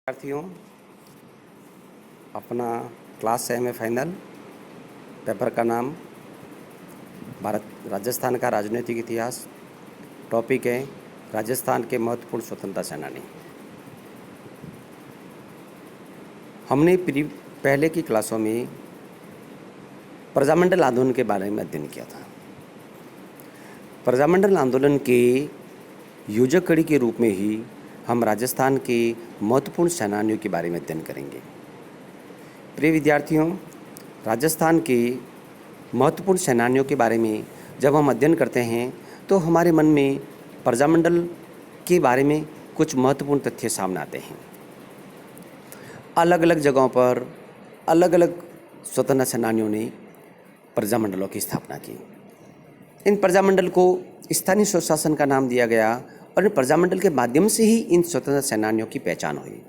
विद्यार्थियों, अपना class semi final paper का नाम भारत राजस्थान का राजनीतिक इतिहास। टॉपिक है राजस्थान के महत्वपूर्ण स्वतंत्रता सेनानी। हमने पहले की क्लासों में प्रजामंडल आंदोलन के बारे में अध्ययन किया था। प्रजामंडल आंदोलन के योजक कड़ी के रूप में ही हम राजस्थान के महत्वपूर्ण सेनानियों के बारे में अध्ययन करेंगे। प्रिय विद्यार्थियों, राजस्थान के महत्वपूर्ण सेनानियों के बारे में जब हम अध्ययन करते हैं तो हमारे मन में प्रजामंडल के बारे में कुछ महत्वपूर्ण तथ्य सामने आते हैं। अलग अलग जगहों पर अलग अलग स्वतंत्रता सेनानियों ने प्रजामंडलों की स्थापना की। इन प्रजामंडल को स्थानीय स्वशासन का नाम दिया गया और इन प्रजामंडल के माध्यम से ही इन स्वतंत्रता सेनानियों की पहचान हुई।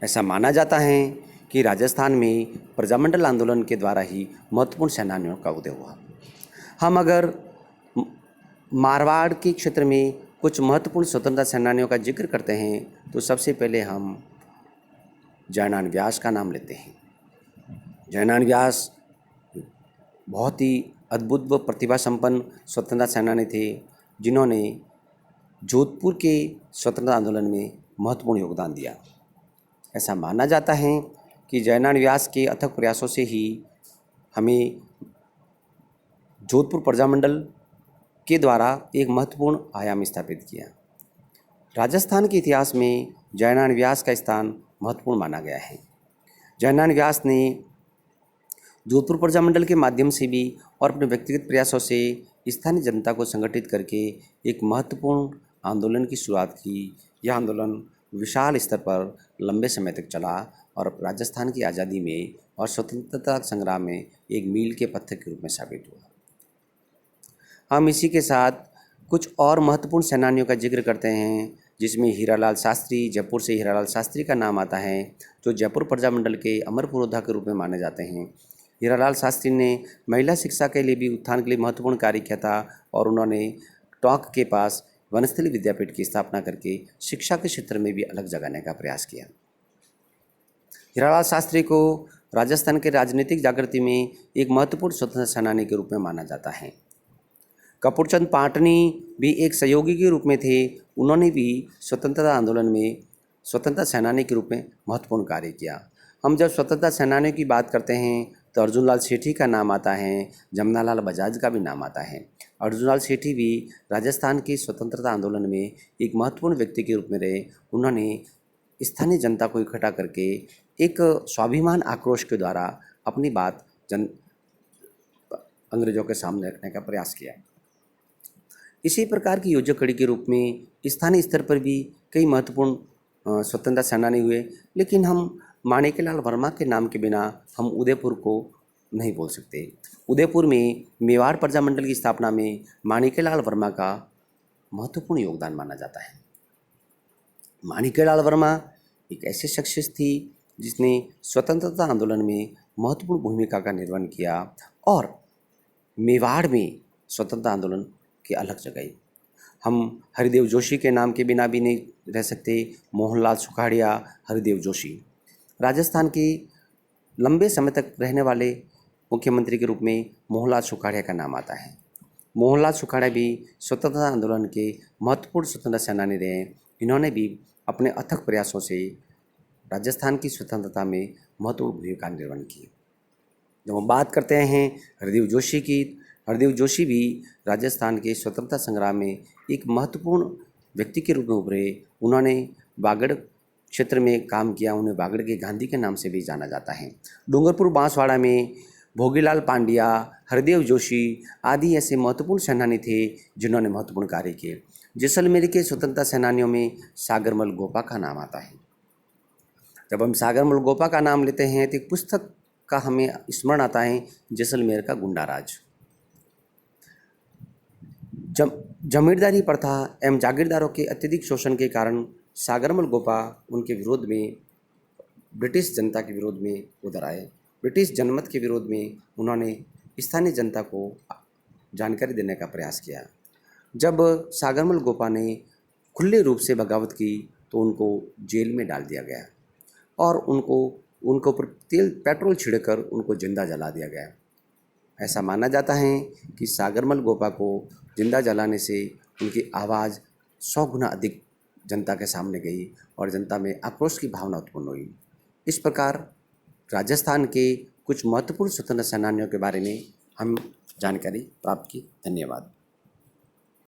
ऐसा माना जाता है कि राजस्थान में प्रजामंडल आंदोलन के द्वारा ही महत्वपूर्ण सेनानियों का उदय हुआ। हम अगर मारवाड़ के क्षेत्र में कुछ महत्वपूर्ण स्वतंत्रता सेनानियों का जिक्र करते हैं तो सबसे पहले हम जयनान व्यास का नाम लेते हैं। जयनान व्यास बहुत ही अद्भुत व प्रतिभा संपन्न स्वतंत्रता सेनानी थे, जिन्होंने जोधपुर के स्वतंत्रता आंदोलन में महत्वपूर्ण योगदान दिया। ऐसा माना जाता है कि जयनान व्यास के अथक प्रयासों से ही हमें जोधपुर प्रजामंडल के द्वारा एक महत्वपूर्ण आयाम स्थापित किया। राजस्थान के इतिहास में जयनान व्यास का स्थान महत्वपूर्ण माना गया है। जयनान व्यास ने जोधपुर प्रजामंडल के माध्यम से भी और अपने व्यक्तिगत प्रयासों से स्थानीय जनता को संगठित करके एक महत्वपूर्ण आंदोलन की शुरुआत की। यह आंदोलन विशाल स्तर पर लंबे समय तक चला और राजस्थान की आज़ादी में और स्वतंत्रता संग्राम में एक मील के पत्थर के रूप में साबित हुआ। हम इसी के साथ कुछ और महत्वपूर्ण सेनानियों का जिक्र करते हैं, जिसमें हीरालाल शास्त्री, जयपुर से हीरालाल शास्त्री का नाम आता है, जो जयपुर प्रजामंडल के अमर पुरोधा के रूप में माने जाते हैं। हीरालाल शास्त्री ने महिला शिक्षा के लिए भी उत्थान के लिए महत्वपूर्ण कार्य किया था और उन्होंने टोंक के पास वनस्थली विद्यापीठ की स्थापना करके शिक्षा के क्षेत्र में भी अलग जगाने का प्रयास किया। हीरालाल शास्त्री को राजस्थान के राजनीतिक जागृति में एक महत्वपूर्ण स्वतंत्रता सेनानी के रूप में माना जाता है। कपूरचंद पाटनी भी एक सहयोगी के रूप में थे। उन्होंने भी स्वतंत्रता आंदोलन में स्वतंत्रता सेनानी के रूप में महत्वपूर्ण कार्य किया। हम जब स्वतंत्रता सेनानियों की बात करते हैं तो अर्जुनलाल सेठी का नाम आता है, जमनालाल बजाज का भी नाम आता है। अर्जुनलाल सेठी भी राजस्थान के स्वतंत्रता आंदोलन में एक महत्वपूर्ण व्यक्ति के रूप में रहे। उन्होंने स्थानीय जनता को इकट्ठा करके एक स्वाभिमान आक्रोश के द्वारा अपनी बात अंग्रेजों के सामने रखने का प्रयास किया। इसी प्रकार की योजक कड़ी के रूप में स्थानीय स्तर पर भी कई महत्वपूर्ण स्वतंत्रता सेनानी हुए, लेकिन हम माणिक्यलाल वर्मा के नाम के बिना हम उदयपुर को नहीं बोल सकते। उदयपुर में मेवाड़ प्रजामंडल की स्थापना में माणिक्यलाल वर्मा का महत्वपूर्ण योगदान माना जाता है। माणिक्यलाल वर्मा एक ऐसे शख्सियत थी जिसने स्वतंत्रता आंदोलन में महत्वपूर्ण भूमिका का निर्वहन किया और मेवाड़ में स्वतंत्रता आंदोलन की अलग जगाई। हम हरिदेव जोशी के नाम के बिना भी नहीं रह सकते। मोहनलाल सुखाड़िया, हरिदेव जोशी राजस्थान के लंबे समय तक रहने वाले मुख्यमंत्री के रूप में मोहनलाल सुखाड़िया का नाम आता है। मोहनलाल सुखाड़िया भी स्वतंत्रता आंदोलन के महत्वपूर्ण स्वतंत्रता सेनानी रहे। इन्होंने भी अपने अथक प्रयासों से राजस्थान की स्वतंत्रता में महत्वपूर्ण भूमिका निर्वहन की। जब हम बात करते हैं हरिदेव जोशी की, हरिदेव जोशी भी राजस्थान के स्वतंत्रता संग्राम में एक महत्वपूर्ण व्यक्ति के रूप में उभरे। उन्होंने बागड़ क्षेत्र में काम किया। उन्हें बागड़ के गांधी के नाम से भी जाना जाता है। डूंगरपुर बांसवाड़ा में भोगीलाल पांड्या, हरिदेव जोशी आदि ऐसे महत्वपूर्ण सेनानी थे जिन्होंने महत्वपूर्ण कार्य किए। जैसलमेर के स्वतंत्रता सेनानियों में सागरमल गोपा का नाम आता है। जब हम सागरमल गोपा का नाम लेते हैं तो एक पुस्तक का हमें स्मरण आता है, जैसलमेर का गुंडाराज। जमींदारी प्रथा एवं जागीरदारों के अत्यधिक शोषण के कारण सागरमल गोपा उनके विरोध में, ब्रिटिश जनता के विरोध में उधर आए। ब्रिटिश जनमत के विरोध में उन्होंने स्थानीय जनता को जानकारी देने का प्रयास किया। जब सागरमल गोपा ने खुले रूप से बगावत की तो उनको जेल में डाल दिया गया और उनको ऊपर पेट्रोल छिड़कर उनको जिंदा जला दिया गया। ऐसा माना जाता है कि सागरमल गोपा को जिंदा जलाने से उनकी आवाज़ 100 गुना अधिक जनता के सामने गई और जनता में आक्रोश की भावना उत्पन्न हुई। इस प्रकार राजस्थान के कुछ महत्वपूर्ण स्वतंत्रता सेनानियों के बारे में हम जानकारी प्राप्त की। धन्यवाद।